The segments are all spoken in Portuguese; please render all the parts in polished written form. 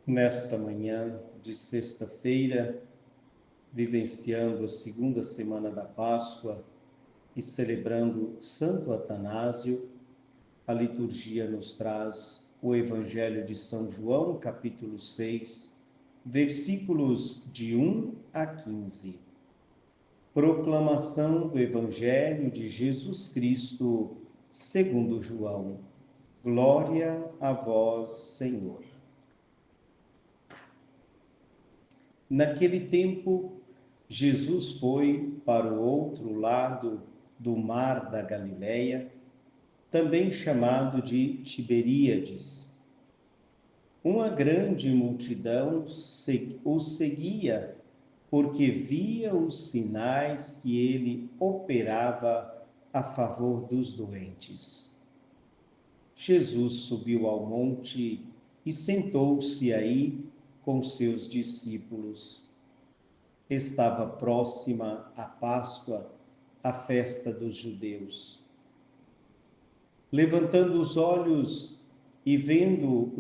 Nesta manhã de sexta-feira, vivenciando a segunda semana da Páscoa e celebrando Santo Atanásio, a liturgia nos traz o Evangelho de São João, capítulo 6, versículos de 1 a 15. Proclamação do Evangelho de Jesus Cristo, segundo João. Glória a vós, Senhor. Naquele tempo, Jesus foi para o outro lado do mar da Galileia, também chamado de Tiberíades. Uma grande multidão o seguia, porque via os sinais que ele operava a favor dos doentes. Jesus subiu ao monte e sentou-se aí com seus discípulos. Estava próxima a Páscoa, a festa dos judeus. Levantando os olhos e vendo que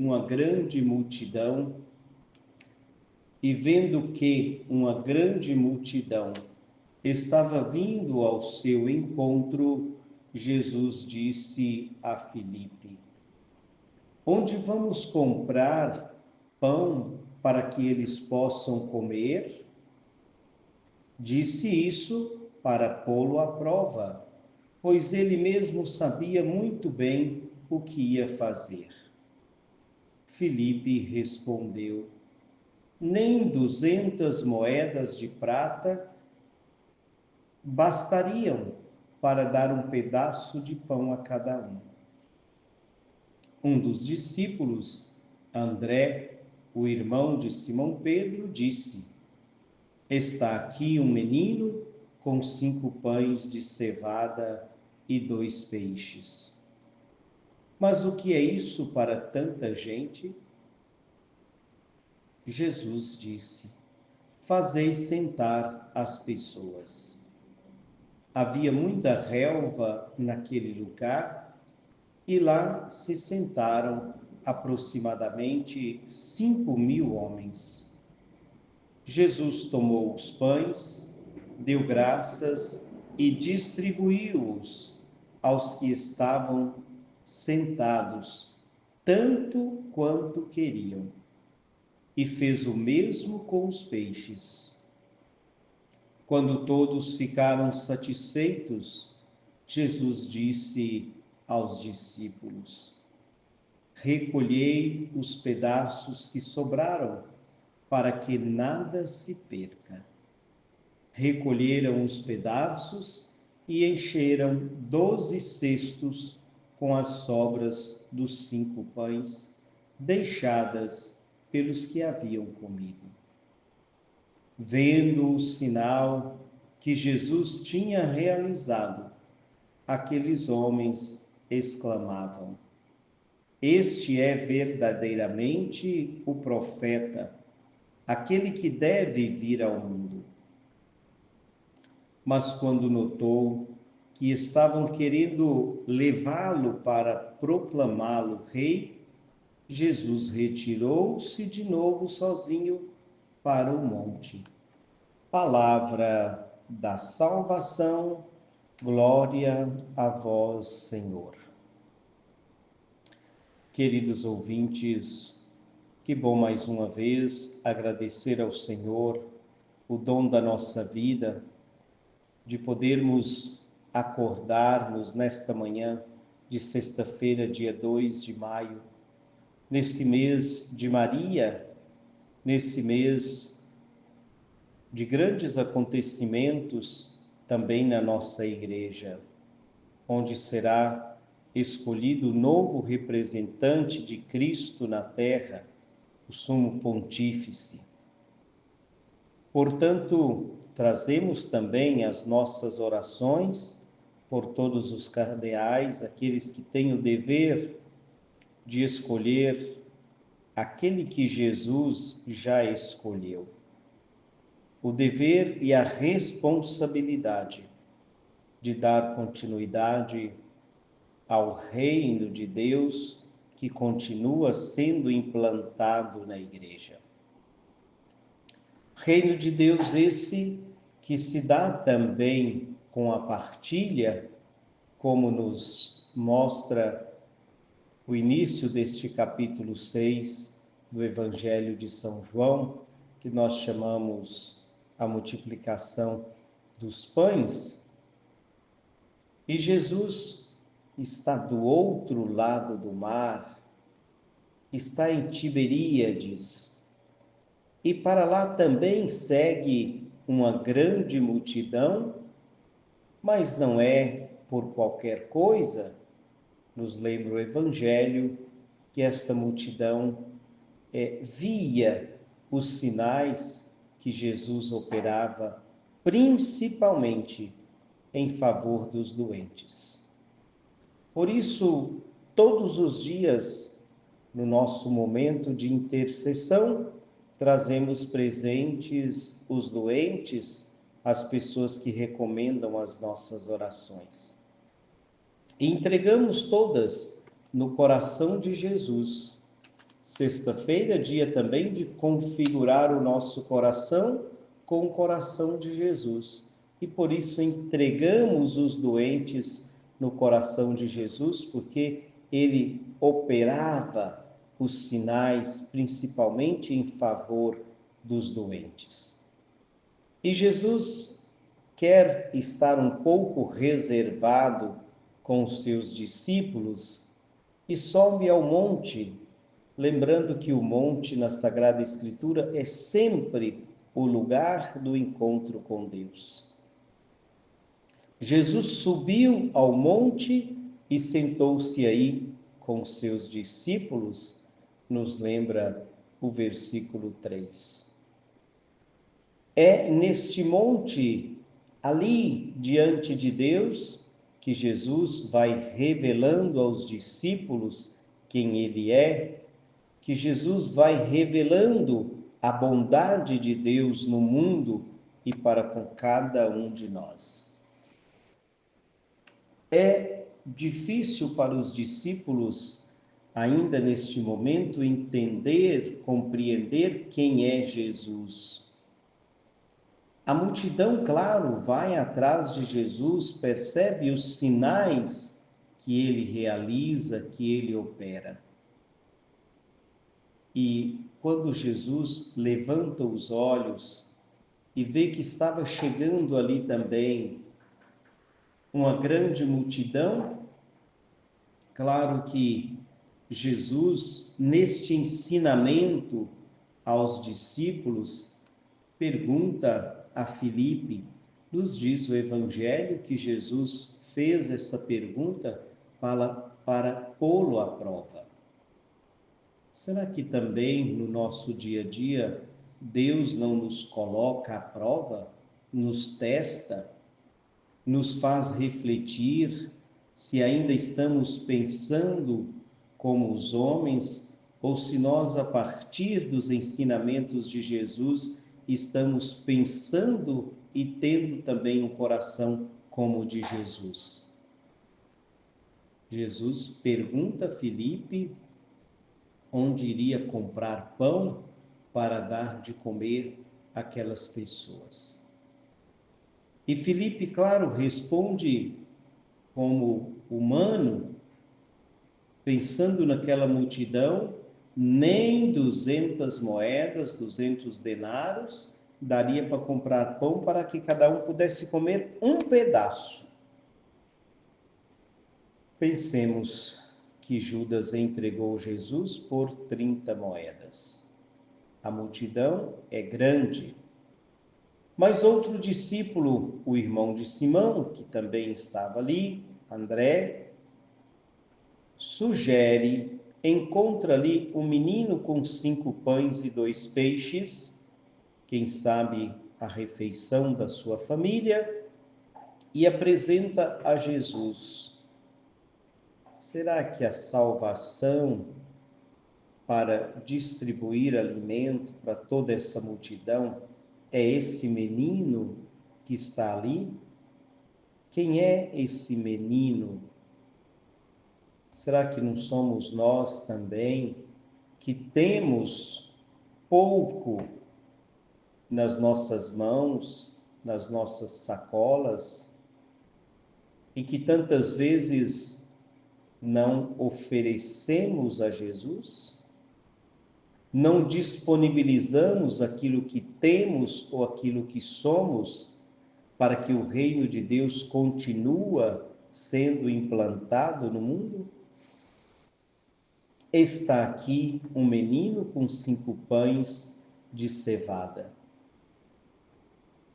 uma grande multidão estava vindo ao seu encontro, Jesus disse a Filipe: Onde vamos comprar pão para que eles possam comer? Disse isso para pô-lo à prova, pois ele mesmo sabia muito bem o que ia fazer. Filipe respondeu: Nem 200 moedas de prata bastariam para dar um pedaço de pão a cada um. Um dos discípulos, André, o irmão de Simão Pedro, disse: Está aqui um menino com 5 pães de cevada e 2 peixes. Mas o que é isso para tanta gente? Jesus disse: Fazei sentar as pessoas. Havia muita relva naquele lugar e lá se sentaram aproximadamente 5.000 homens. Jesus tomou os pães, deu graças e distribuiu-os aos que estavam sentados, tanto quanto queriam, e fez o mesmo com os peixes. Quando todos ficaram satisfeitos, Jesus disse aos discípulos: Recolhei os pedaços que sobraram, para que nada se perca. Recolheram os pedaços e encheram 12 cestos com as sobras dos 5 pães, deixadas pelos que haviam comido. Vendo o sinal que Jesus tinha realizado, aqueles homens exclamavam: Este é verdadeiramente o profeta, aquele que deve vir ao mundo. Mas quando notou que estavam querendo levá-lo para proclamá-lo rei, Jesus retirou-se de novo sozinho para o monte. Palavra da salvação, glória a vós, Senhor. Queridos ouvintes, que bom mais uma vez agradecer ao Senhor o dom da nossa vida, de podermos acordarmos nesta manhã de sexta-feira, dia 2 de maio, nesse mês de Maria, nesse mês de grandes acontecimentos também na nossa igreja, onde será escolhido o novo representante de Cristo na terra, o Sumo Pontífice. Portanto, trazemos também as nossas orações por todos os cardeais, aqueles que têm o dever de escolher aquele que Jesus já escolheu. O dever e a responsabilidade de dar continuidade ao reino de Deus que continua sendo implantado na igreja. Reino de Deus esse que se dá também com a partilha, como nos mostra o início deste capítulo 6 do Evangelho de São João, que nós chamamos a multiplicação dos pães. E Jesus está do outro lado do mar, está em Tiberíades, e para lá também segue uma grande multidão, mas não é por qualquer coisa. Nos lembra o Evangelho que esta multidão via os sinais que Jesus operava, principalmente em favor dos doentes. Por isso, todos os dias, no nosso momento de intercessão, trazemos presentes os doentes, as pessoas que recomendam as nossas orações. E entregamos todas no coração de Jesus. Sexta-feira, dia também de configurar o nosso coração com o coração de Jesus. E por isso entregamos os doentes no coração de Jesus, porque ele operava os sinais principalmente em favor dos doentes. E Jesus quer estar um pouco reservado com os seus discípulos e sobe ao monte, lembrando que o monte na Sagrada Escritura é sempre o lugar do encontro com Deus. Jesus subiu ao monte e sentou-se aí com seus discípulos, nos lembra o versículo 3. É neste monte, ali diante de Deus, que Jesus vai revelando aos discípulos quem ele é, que Jesus vai revelando a bondade de Deus no mundo e para com cada um de nós. É difícil para os discípulos, ainda neste momento, entender, compreender quem é Jesus. A multidão, claro, vai atrás de Jesus, percebe os sinais que ele realiza, que ele opera. E quando Jesus levanta os olhos e vê que estava chegando ali também uma grande multidão, claro que Jesus, neste ensinamento aos discípulos, pergunta a Filipe, nos diz o Evangelho que Jesus fez essa pergunta para pô-lo à prova. Será que também no nosso dia a dia Deus não nos coloca à prova, nos testa, nos faz refletir se ainda estamos pensando como os homens ou se nós, a partir dos ensinamentos de Jesus, estamos pensando e tendo também um coração como o de Jesus? Jesus pergunta a Filipe onde iria comprar pão para dar de comer àquelas pessoas. E Filipe, claro, responde como humano, pensando naquela multidão, nem 200 moedas, 200 denários, daria para comprar pão para que cada um pudesse comer um pedaço. Pensemos que Judas entregou Jesus por 30 moedas. A multidão é grande. Mas outro discípulo, o irmão de Simão, que também estava ali, André, sugere, encontra ali um menino com 5 pães e 2 peixes, quem sabe a refeição da sua família, e apresenta a Jesus. Será que a salvação para distribuir alimento para toda essa multidão é esse menino que está ali? Quem é esse menino? Será que não somos nós também que temos pouco nas nossas mãos, nas nossas sacolas, e que tantas vezes não oferecemos a Jesus? Não disponibilizamos aquilo que temos ou aquilo que somos para que o reino de Deus continue sendo implantado no mundo? Está aqui um menino com 5 pães de cevada.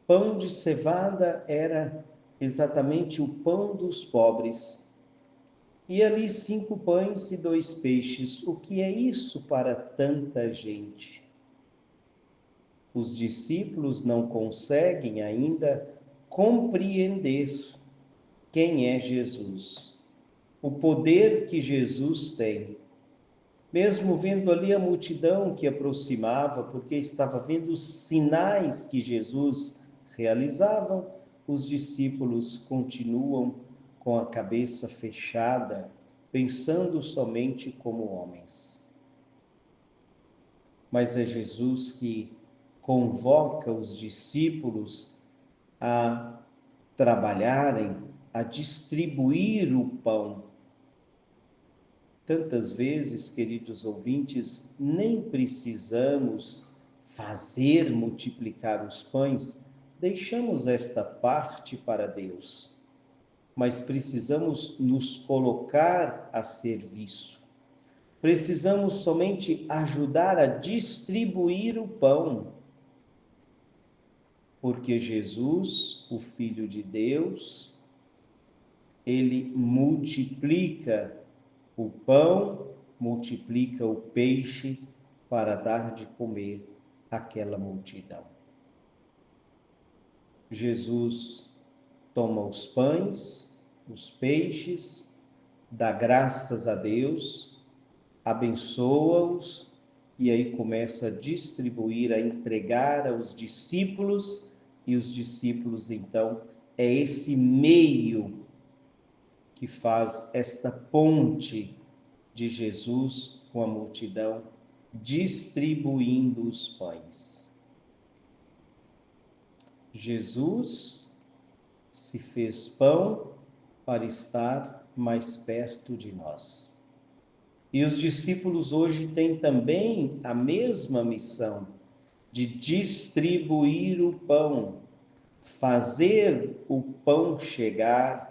Pão de cevada era exatamente o pão dos pobres. E ali 5 pães e 2 peixes. O que é isso para tanta gente? Os discípulos não conseguem ainda compreender quem é Jesus, o poder que Jesus tem. Mesmo vendo ali a multidão que aproximava, porque estava vendo os sinais que Jesus realizava, os discípulos continuam com a cabeça fechada, pensando somente como homens. Mas é Jesus que convoca os discípulos a trabalharem, a distribuir o pão. Tantas vezes, queridos ouvintes, nem precisamos fazer multiplicar os pães, deixamos esta parte para Deus, mas precisamos nos colocar a serviço. Precisamos somente ajudar a distribuir o pão, porque Jesus, o Filho de Deus, ele multiplica o pão, multiplica o peixe para dar de comer àquela multidão. Jesus toma os pães, os peixes, dá graças a Deus, abençoa-os e aí começa a distribuir, a entregar aos discípulos, e os discípulos então é esse meio que faz esta ponte de Jesus com a multidão, distribuindo os pães. Jesus se fez pão para estar mais perto de nós. E os discípulos hoje têm também a mesma missão de distribuir o pão, fazer o pão chegar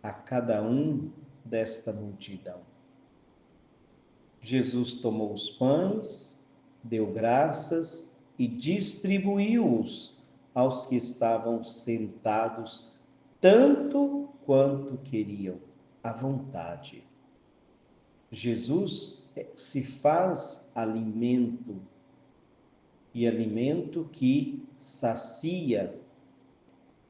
a cada um desta multidão. Jesus tomou os pães, deu graças e distribuiu-os aos que estavam sentados, tanto quanto queriam, à vontade. Jesus se faz alimento, e alimento que sacia.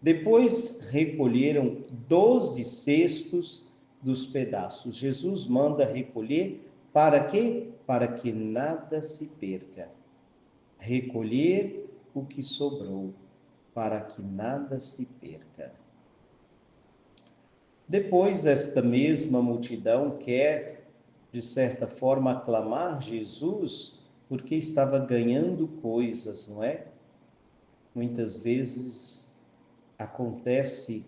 Depois recolheram 12 cestos dos pedaços. Jesus manda recolher para quê? Para que nada se perca. Recolher o que sobrou, para que nada se perca. Depois, esta mesma multidão quer, de certa forma, aclamar Jesus porque estava ganhando coisas, não é? Muitas vezes acontece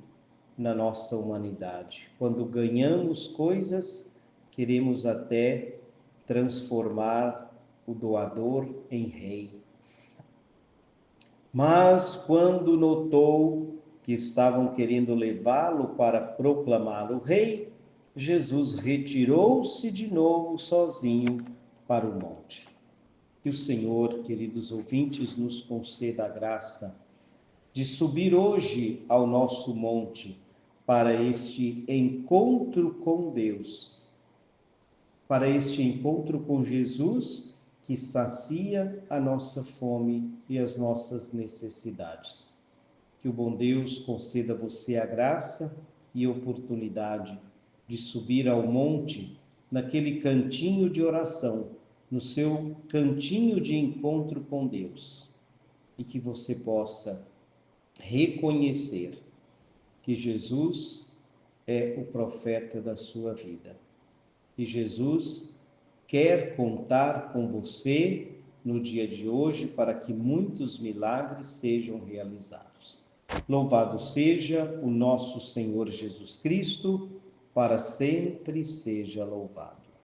na nossa humanidade. Quando ganhamos coisas, queremos até transformar o doador em rei. Mas quando notou que estavam querendo levá-lo para proclamá-lo rei, Jesus retirou-se de novo sozinho para o monte. Que o Senhor, queridos ouvintes, nos conceda a graça de subir hoje ao nosso monte para este encontro com Deus, para este encontro com Jesus que sacia a nossa fome e as nossas necessidades. Que o bom Deus conceda a você a graça e a oportunidade de subir ao monte, naquele cantinho de oração, no seu cantinho de encontro com Deus, e que você possa reconhecer que Jesus é o profeta da sua vida, E Jesus quer contar com você no dia de hoje para que muitos milagres sejam realizados. Louvado seja o nosso Senhor Jesus Cristo, para sempre seja louvado.